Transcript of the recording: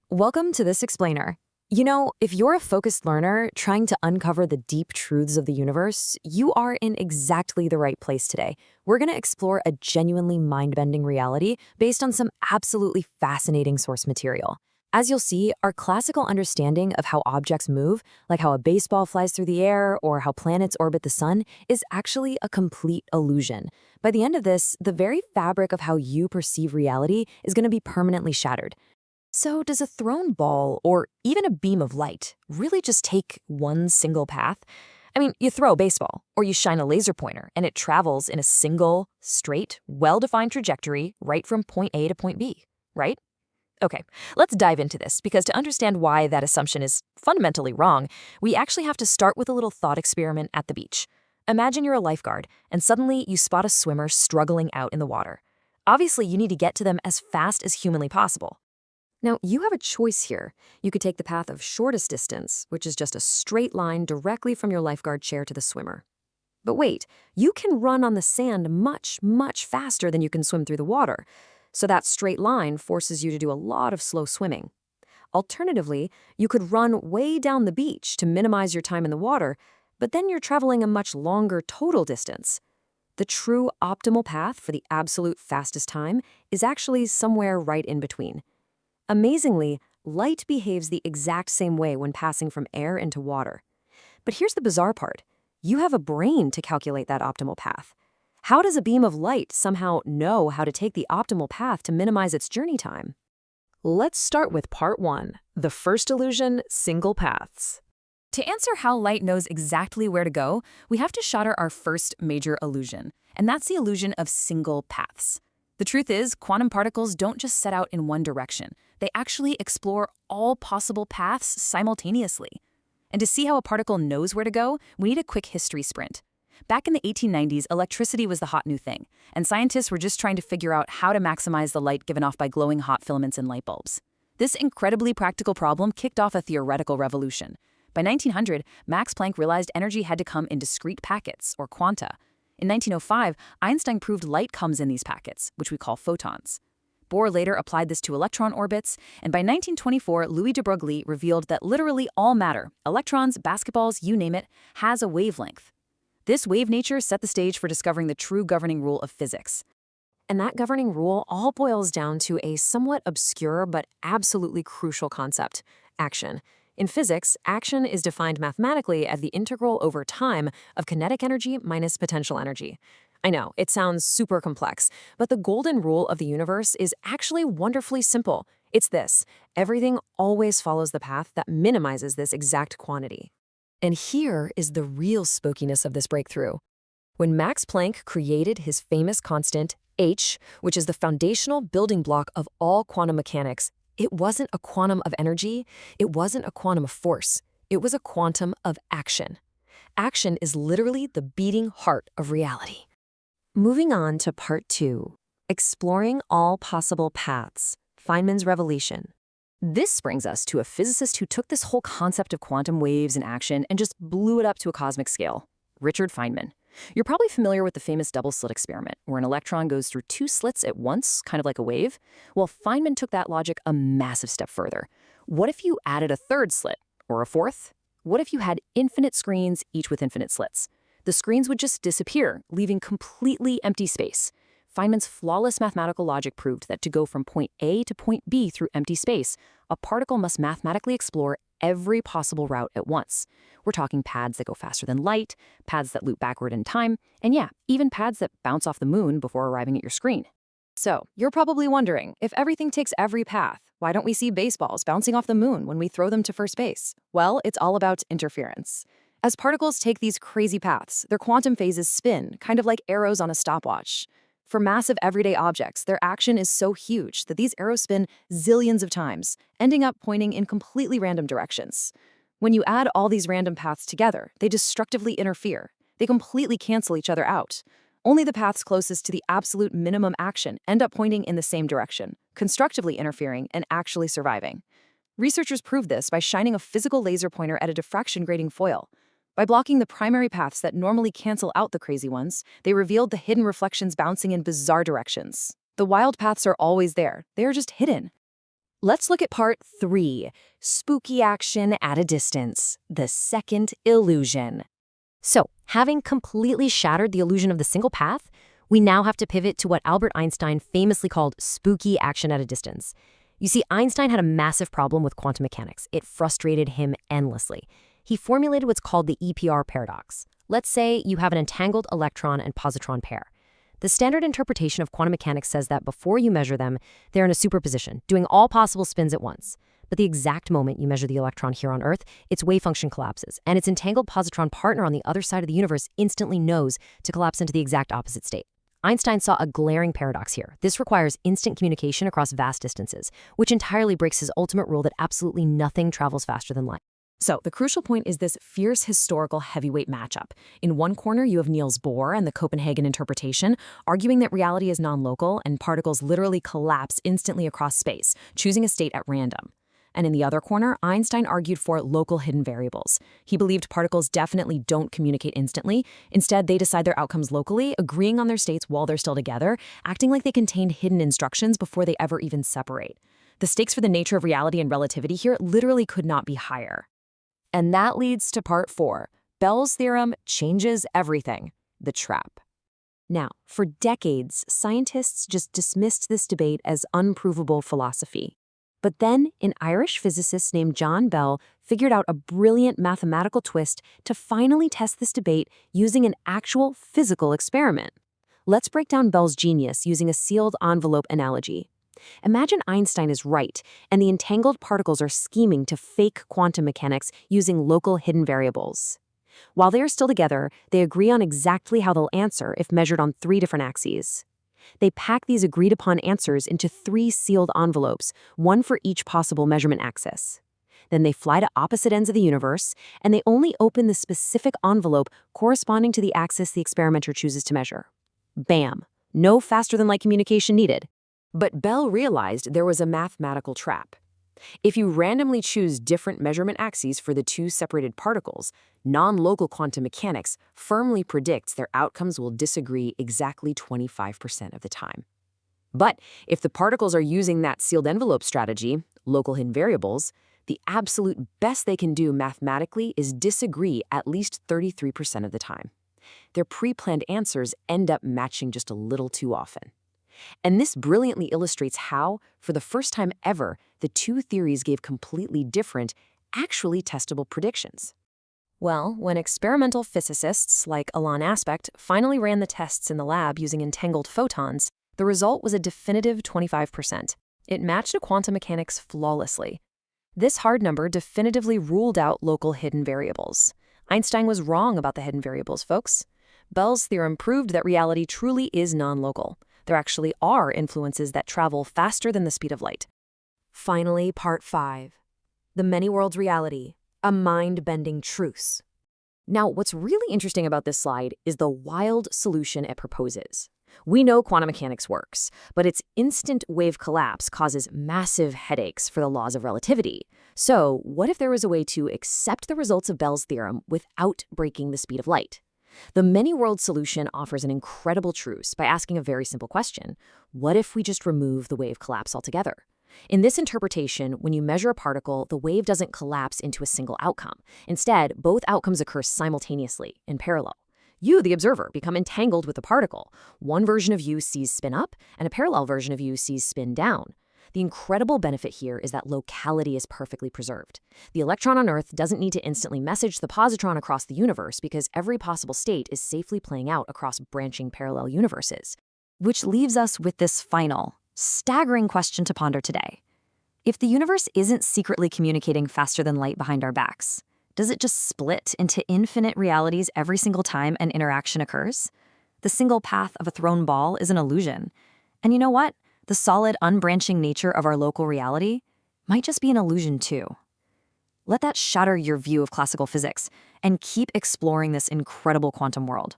Welcome to this explainer. If you're a focused learner trying to uncover the deep truths of the universe, you are in exactly the right place today. We're going to explore a genuinely mind-bending reality based on some absolutely fascinating source material. As you'll see, our classical understanding of how objects move, like how a baseball flies through the air or how planets orbit the sun, is actually a complete illusion. By the end of this, the very fabric of how you perceive reality is going to be permanently shattered. So does a thrown ball or even a beam of light really just take one single path? I mean, you throw a baseball or you shine a laser pointer and it travels in a single, straight, well-defined trajectory right from point A to point B, right? Okay, let's dive into this because to understand why that assumption is fundamentally wrong, we actually have to start with a little thought experiment at the beach. Imagine you're a lifeguard and suddenly you spot a swimmer struggling out in the water. Obviously, you need to get to them as fast as humanly possible. Now, you have a choice here. You could take the path of shortest distance, which is just a straight line directly from your lifeguard chair to the swimmer. But wait, you can run on the sand much, much faster than you can swim through the water. So that straight line forces you to do a lot of slow swimming. Alternatively, you could run way down the beach to minimize your time in the water, but then you're traveling a much longer total distance. The true optimal path for the absolute fastest time is actually somewhere right in between. Amazingly, light behaves the exact same way when passing from air into water. But here's the bizarre part. You have a brain to calculate that optimal path. How does a beam of light somehow know how to take the optimal path to minimize its journey time? Let's start with part 1, the first illusion, single paths. To answer how light knows exactly where to go, we have to shatter our first major illusion, and that's the illusion of single paths. The truth is, quantum particles don't just set out in one direction. They actually explore all possible paths simultaneously. And to see how a particle knows where to go, we need a quick history sprint. Back in the 1890s, electricity was the hot new thing, and scientists were just trying to figure out how to maximize the light given off by glowing hot filaments in light bulbs. This incredibly practical problem kicked off a theoretical revolution. By 1900, Max Planck realized energy had to come in discrete packets, or quanta. In 1905, Einstein proved light comes in these packets, which we call photons. Bohr later applied this to electron orbits, and by 1924, Louis de Broglie revealed that literally all matter, electrons, basketballs, you name it, has a wavelength. This wave nature set the stage for discovering the true governing rule of physics. And that governing rule all boils down to a somewhat obscure but absolutely crucial concept: action. In physics, action is defined mathematically as the integral over time of kinetic energy minus potential energy. I know, it sounds super complex, but the golden rule of the universe is actually wonderfully simple. It's this: everything always follows the path that minimizes this exact quantity. And here is the real spookiness of this breakthrough. When Max Planck created his famous constant, h, which is the foundational building block of all quantum mechanics, it wasn't a quantum of energy, it wasn't a quantum of force, it was a quantum of action. Action is literally the beating heart of reality. Moving on to part 2, exploring all possible paths, Feynman's revelation. This brings us to a physicist who took this whole concept of quantum waves and action and just blew it up to a cosmic scale, Richard Feynman. You're probably familiar with the famous double slit experiment, where an electron goes through 2 slits at once, kind of like a wave. Well, Feynman took that logic a massive step further. What if you added a 3rd slit, or a 4th? What if you had infinite screens, each with infinite slits? The screens would just disappear, leaving completely empty space. Feynman's flawless mathematical logic proved that to go from point A to point B through empty space, a particle must mathematically explore every possible route at once. We're talking paths that go faster than light, paths that loop backward in time, and yeah, even paths that bounce off the moon before arriving at your screen. So, you're probably wondering, if everything takes every path, why don't we see baseballs bouncing off the moon when we throw them to first base? Well, it's all about interference. As particles take these crazy paths, their quantum phases spin, kind of like arrows on a stopwatch. For massive everyday objects, their action is so huge that these arrows spin zillions of times, ending up pointing in completely random directions. When you add all these random paths together, they destructively interfere. They completely cancel each other out. Only the paths closest to the absolute minimum action end up pointing in the same direction, constructively interfering and actually surviving. Researchers proved this by shining a physical laser pointer at a diffraction grating foil. By blocking the primary paths that normally cancel out the crazy ones, they revealed the hidden reflections bouncing in bizarre directions. The wild paths are always there. They are just hidden. Let's look at part 3, spooky action at a distance, the second illusion. So, having completely shattered the illusion of the single path, we now have to pivot to what Albert Einstein famously called spooky action at a distance. You see, Einstein had a massive problem with quantum mechanics. It frustrated him endlessly. He formulated what's called the EPR paradox. Let's say you have an entangled electron and positron pair. The standard interpretation of quantum mechanics says that before you measure them, they're in a superposition, doing all possible spins at once. But the exact moment you measure the electron here on Earth, its wave function collapses, and its entangled positron partner on the other side of the universe instantly knows to collapse into the exact opposite state. Einstein saw a glaring paradox here. This requires instant communication across vast distances, which entirely breaks his ultimate rule that absolutely nothing travels faster than light. So the crucial point is this fierce historical heavyweight matchup. In one corner, you have Niels Bohr and the Copenhagen interpretation, arguing that reality is non-local and particles literally collapse instantly across space, choosing a state at random. And in the other corner, Einstein argued for local hidden variables. He believed particles definitely don't communicate instantly. Instead, they decide their outcomes locally, agreeing on their states while they're still together, acting like they contained hidden instructions before they ever even separate. The stakes for the nature of reality and relativity here literally could not be higher. And that leads to part 4. Bell's theorem changes everything. The trap. Now, for decades, scientists just dismissed this debate as unprovable philosophy. But then, an Irish physicist named John Bell figured out a brilliant mathematical twist to finally test this debate using an actual physical experiment. Let's break down Bell's genius using a sealed envelope analogy. Imagine Einstein is right, and the entangled particles are scheming to fake quantum mechanics using local hidden variables. While they are still together, they agree on exactly how they'll answer if measured on 3 different axes. They pack these agreed-upon answers into 3 sealed envelopes, one for each possible measurement axis. Then they fly to opposite ends of the universe, and they only open the specific envelope corresponding to the axis the experimenter chooses to measure. Bam! No faster-than-light communication needed. But Bell realized there was a mathematical trap. If you randomly choose different measurement axes for the 2 separated particles, non-local quantum mechanics firmly predicts their outcomes will disagree exactly 25% of the time. But if the particles are using that sealed envelope strategy, local hidden variables, the absolute best they can do mathematically is disagree at least 33% of the time. Their pre-planned answers end up matching just a little too often. And this brilliantly illustrates how, for the first time ever, the 2 theories gave completely different, actually testable predictions. Well, when experimental physicists like Alain Aspect finally ran the tests in the lab using entangled photons, the result was a definitive 25%. It matched to quantum mechanics flawlessly. This hard number definitively ruled out local hidden variables. Einstein was wrong about the hidden variables, folks. Bell's theorem proved that reality truly is non-local. There actually are influences that travel faster than the speed of light. Finally, part 5. The many worlds reality, a mind-bending truce. Now, what's really interesting about this slide is the wild solution it proposes. We know quantum mechanics works, but its instant wave collapse causes massive headaches for the laws of relativity. So, what if there was a way to accept the results of Bell's theorem without breaking the speed of light? The many-world solution offers an incredible truce by asking a very simple question. What if we just remove the wave collapse altogether? In this interpretation, when you measure a particle, the wave doesn't collapse into a single outcome. Instead, both outcomes occur simultaneously, in parallel. You, the observer, become entangled with the particle. One version of you sees spin up, and a parallel version of you sees spin down. The incredible benefit here is that locality is perfectly preserved. The electron on Earth doesn't need to instantly message the positron across the universe because every possible state is safely playing out across branching parallel universes. Which leaves us with this final, staggering question to ponder today. If the universe isn't secretly communicating faster than light behind our backs, does it just split into infinite realities every single time an interaction occurs? The single path of a thrown ball is an illusion. And you know what? The solid, unbranching nature of our local reality might just be an illusion too. Let that shatter your view of classical physics and keep exploring this incredible quantum world.